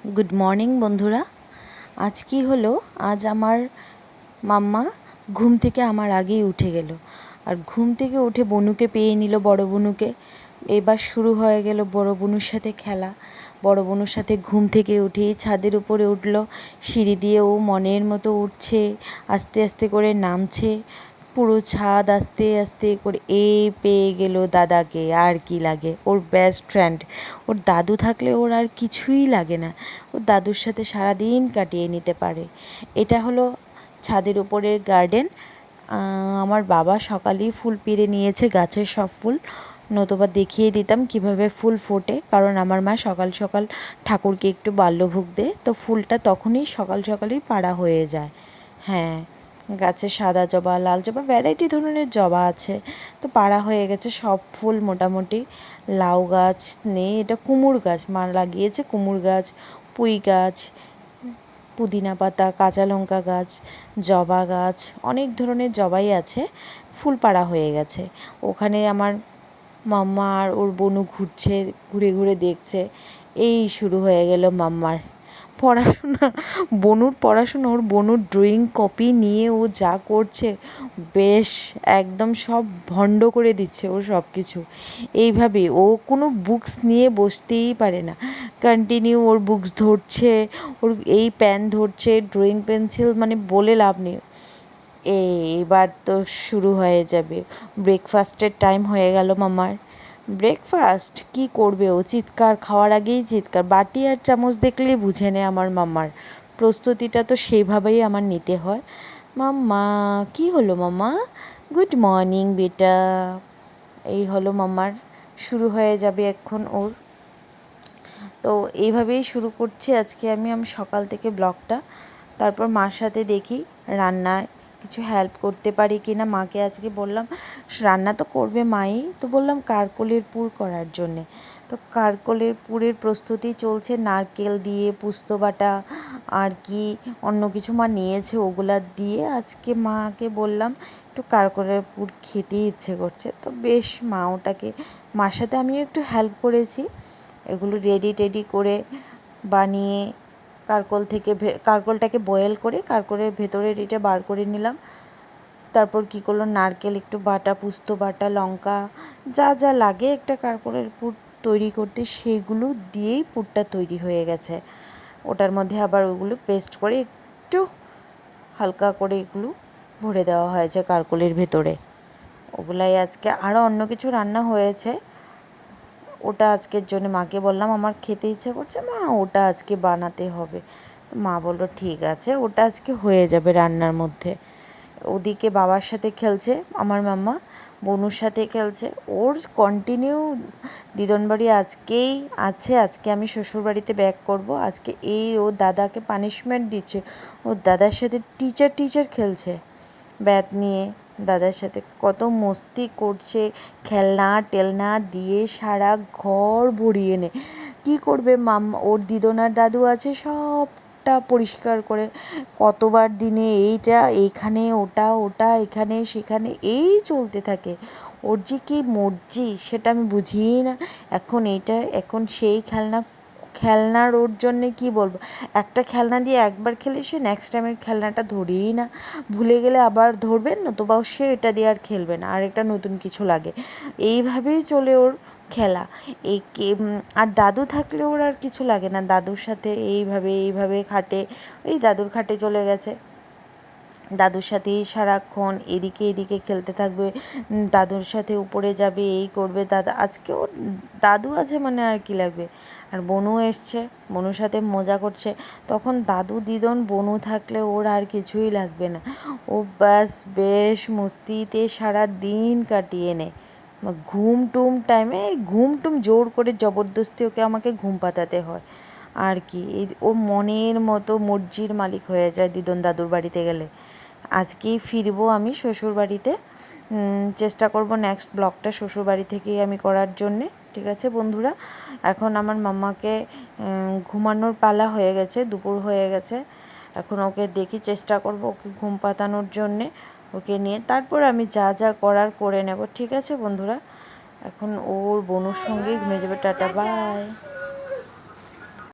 Good morning বন্ধুরা। আজ কি হলো, আজ আমার মাম্মা ঘুম থেকে আমার আগেই উঠে গেল। আর ঘুম থেকে উঠে বনুকে পেয়ে নিল, বড় বনুকে। এবার শুরু হয়ে গেল বড় বনুর সাথে খেলা। বড় বনুর সাথে ঘুম থেকে উঠেই ছাদের উপরে উঠল। সিঁড়ি দিয়ে ও মনের মতো উঠছে, আস্তে আস্তে করে নামছে। পুরো ছাদ আস্তে আস্তে করে পেয়ে গেল দাদাকে। আর কি লাগে, ওর বেস্ট ফ্রেন্ড। ওর দাদু থাকলে ওর আর কিছুই লাগে না, ওর দাদুর সাথে সারাদিন কাটিয়ে নিতে পারে। এটা হলো ছাদের উপরের গার্ডেন। আমার বাবা সকালেই ফুল পেড়ে নিয়েছে, গাছের সব ফুল, নতুবা দেখিয়ে দিতাম কিভাবে ফুল ফোটে। কারণ আমার মা সকাল সকাল ঠাকুরকে একটু বাল্যভোগ দেয়, তো ফুলটা তখনই সকাল সকালেই পাড়া হয়ে যায়। হ্যাঁ, গাছে সাদা জবা, লাল জবা, ভ্যারাইটি ধরনের জবা আছে, তো পাড়া হয়ে গেছে সব ফুল মোটামুটি। লাউ গাছ নেই, এটা কুমড় গাছ, মা লাগিয়েছে কুমড় গাছ, পুঁই গাছ, পুদিনা পাতা, কাঁচা লঙ্কা গাছ, জবা গাছ, অনেক ধরনের জবাই আছে। ফুল পাড়া হয়ে গেছে। ওখানে আমার মাম্মা আর ওর বনু ঘুরছে, ঘুরে ঘুরে দেখছে। এই শুরু হয়ে গেল মাম্মার পড়াশোনা, বনুর পড়াশোনা। ওর বনুর ড্রয়িং কপি নিয়ে ও যা করছে, বেশ একদম সব ভণ্ড করে দিচ্ছে ও সব কিছু। এইভাবে ও কোনো বুকস নিয়ে বসতেই পারে না, কন্টিনিউ ওর বুকস ধরছে, ওর এই পেন ধরছে, ড্রয়িং পেন্সিল, মানে বলে লাভ নেই। এইবার তো শুরু হয়ে যাবে। ব্রেকফাস্টের টাইম হয়ে গেল মামার। ব্রেকফাস্ট কী করবে ও, চিৎকার, খাওয়ার আগেই চিৎকার। বাটি আর চামচ দেখলেই বুঝে নেয় আমার মাম্মার। প্রস্তুতিটা তো সেইভাবেই আমার নিতে হয়। মাম্মা, কী হলো মাম্মা? গুড মর্নিং বেটা। এই হলো মাম্মার, শুরু হয়ে যাবে এখন ওর। তো এইভাবেই শুরু করছি আজকে আমি সকাল থেকে ব্লগটা। তারপর মার সাথে দেখি রান্নায় কিছু হেল্প করতে পারি কি না। মাকে আজকে বললাম, রান্না তো করবে মাই, তো বললাম কারকলের পুর করার জন্যে। তো কারকলের পুরের প্রস্তুতি চলছে, নারকেল দিয়ে পোস্ত বাটা আর কি অন্য কিছু মা নিয়েছে, ওগুলা দিয়ে আজকে মাকে বললাম একটু কারকলের পুর খেতে ইচ্ছে করছে। তো বেশ মার সাথে আমিও একটু হেল্প করেছি। এগুলো রেডি টেডি করে বানিয়ে কারকলটাকে বয়েল করে কারকলের ভেতরের এটা বার করে নিলাম। তারপর কী করলো, নারকেল একটু বাটা, পোস্ত বাটা, লঙ্কা, যা যা লাগে একটা কারকলের পুর তৈরি করতে, সেইগুলো দিয়েই পুরটা তৈরি হয়ে গেছে। ওটার মধ্যে আবার ওগুলো পেস্ট করে একটু হালকা করে এগুলো ভরে দেওয়া হয়েছে কারকলের ভেতরে। ওগুলাই আজকে আরও অন্য কিছু রান্না হয়েছে, ওটা আজকের জন্য মাকে বললাম আমার খেতে ইচ্ছে করছে মা, ওটা আজকে বানাতে হবে। তো মা বললো ঠিক আছে, ওটা আজকে হয়ে যাবে রান্নার মধ্যে। ওদিকে বাবার সাথে খেলছে আমার মাম্মা, বনুর সাথে খেলছে। ওর কন্টিনিউ দিদন বাড়ি আজকেই আছে, আজকে আমি শ্বশুরবাড়িতে ব্যাক করব। আজকে ও দাদাকে পানিশমেন্ট দিচ্ছে, ওর দাদার সাথে টিচার খেলছে ব্যাট নিয়ে। দাদার সাথে কত মস্তি করছে, খেলনা টেলনা দিয়ে সারা ঘর ভরিয়ে নে। কী করবে ওর দিদনার দাদু আছে, সবটা পরিষ্কার করে কতবার দিনে এইটা এইখানে, ওটা ওটা এখানে সেখানে, এই চলতে থাকে। ওর যে কী মর্জি সেটা আমি বুঝিই না। এখন এইটা, এখন সেই খেলনার ওর জন্যে কী বলবো, একটা খেলনা দিয়ে একবার খেলে সে নেক্সট টাইমের খেলনাটা ধরেই না, ভুলে গেলে আবার ধরবেন, নতুবা সে এটা দিয়ে আর খেলবে না, আর একটা নতুন কিছু লাগে। এইভাবেই চলে ওর খেলা। আর দাদু থাকলে ওর আর কিছু লাগে না, দাদুর সাথে এইভাবে খাটে, ওই দাদুর খাটে চলে গেছে। দাদুর সাথেই সারাক্ষণ এদিকে খেলতে থাকবে, দাদুর সাথে উপরে যাবে, এই করবে। আজকে ওর দাদু আছে মানে আর কি লাগবে। আর বনু এসছে, বনুর সাথে মজা করছে। তখন দাদু দিদন বনু থাকলে ওর আর কিছুই লাগবে না, ও ব্যাস বেশ মস্তিতে সারা দিন কাটিয়ে নেয়। ঘুম টুম জোর করে জবরদস্তি আমাকে ঘুম পাতাতে হয় আর কি। ও মনের মতো মর্জির মালিক হয়ে যায় দিদন দাদুর বাড়িতে গেলে। আজকেই ফিরবো আমি শ্বশুরবাড়িতে, চেষ্টা করব নেক্সট ব্লগটা শ্বশুরবাড়ি থেকেই আমি করার জন্যে। ঠিক আছে বন্ধুরা, এখন আমার মাম্মাকে ঘুমানোর পালা হয়ে গেছে, দুপুর হয়ে গেছে। এখন ওকে দেখি, চেষ্টা করব ওকে ঘুম পাতানোর জন্যে, ওকে নিয়ে তারপর আমি যা যা করার করে নেব। ঠিক আছে বন্ধুরা, এখন ওর বনুর সঙ্গেই ঘুমিয়ে যাবে। Tata, by.